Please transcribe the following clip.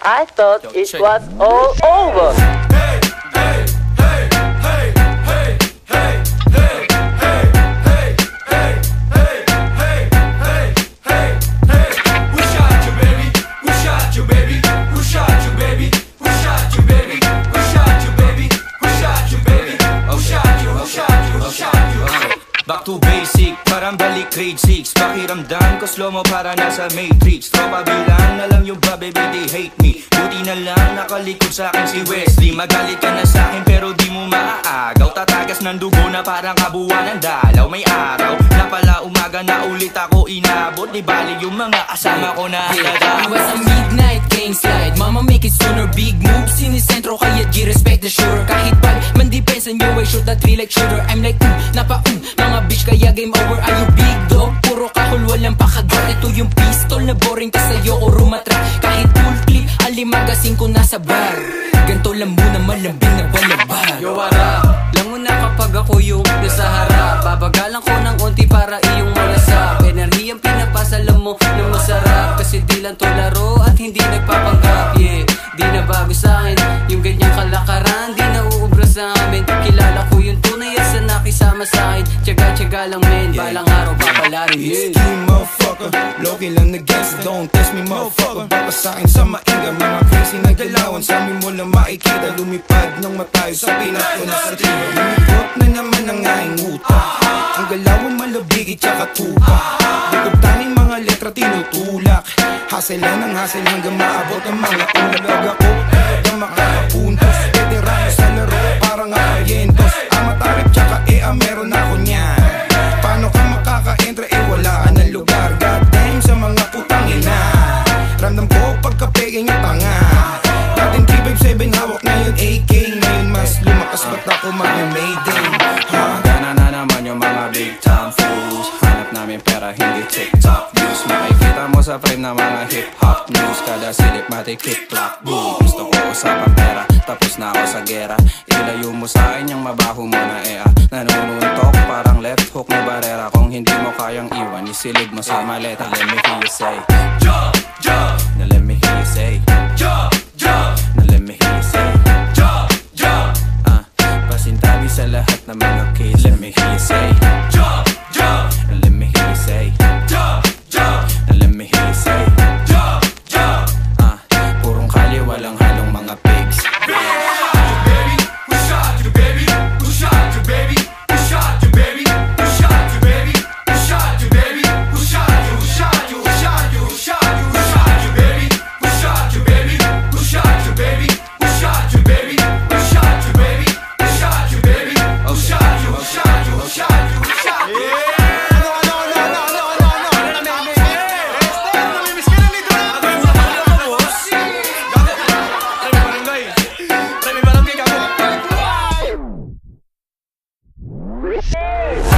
I thought it was all over. Back to basic, parang balik grade 6. Pakiramdam ko slow mo para nasa Matrix. Tropa bilang na lang yung ba baby they hate me. Buti na lang nakalikod sa akin si Wesley. Magalit ka na sa akin pero di mo maaagaw. Tatagas ng dugo na parang kabuuan ng dalaw. May araw na pala umaga na ulit ako inabot. Di bali yung mga kasama ko na it was a midnight gang slide. Mama make it sooner, big moves sinisentro kaya G-respect the shooter. Kahit pag mandepensa nyo I shoot that three like shooter. I'm like mga bitch kaya game over. Are you big dog? Puro kahul walang pakagat. Ito yung pistol na boring ka sa'yo o rumatra. Kahit full clip, alimagasin ko nasa bar. Ganto lang muna malambing na balabar. Yo what up? Languna kapag ako yung nasa harap. Babagalan ko ng onti para iyong malasap. Enerhiyang pinapasalam mo ng masarap. Kasi di lang to laro at hindi nagpapanggap. Yeah, di na bago sa'kin yung ganyang kalakaran. Di na uubra sa amin. Kilala ko yung tunay at sa nakisama sa'kin. Tiyaga-tiyaga lang men, balang araw papalarin. It's you motherfucker, low-key lang na gangsta. Don't test me motherfucker, baka sa'kin sa mainga. Mga crazy na galawan, sa amin mo lang makikita. Lumipad ng matayo sa pinat ko na sa tiba. Lumipot na naman ang aking utak. Ang galawan malabigi tsaka tupa. Likod tanging mga letra tinutulak. Hassle lang ng hassle hanggang maabot ang mga ulag ako. Hanggang makakapuntos, veterano sa laro parang akayentos. Amatarip tsaka meron ako niyan. Paano ka makaka-entra wala ka ng lugar. Goddamn sa mga putang ina. Ramdam ko pagkapeging yung tanga. Dating 357 hawak ngayon AK. Ngayon mas lumakas ba't ako mag-Mayday. Gana na naman yung mga big time fools. Hanap namin pera hindi TikTok views. Makikita mo sa frame na mga hip-hop news. Kada silip mati-kick-clack boom. Gusto ko usapang pera, tapos na ako sa gera. Ilayo mo sa akin yung mabaho mo na nanununtok parang left hook na barera. Kung hindi mo kayang iwan, isilid mo sa maleta. Let me hear you say jump, jump. Now let me hear you say jump, jump. Now let me hear you say jump, jump. Pasintabi sa lahat ng mga kids. Let me hear you say jump, jump. Now let me hear you say jump, jump. Now let me hear you say jump, jump. Purong kalye walang halong mga pigs. Hey!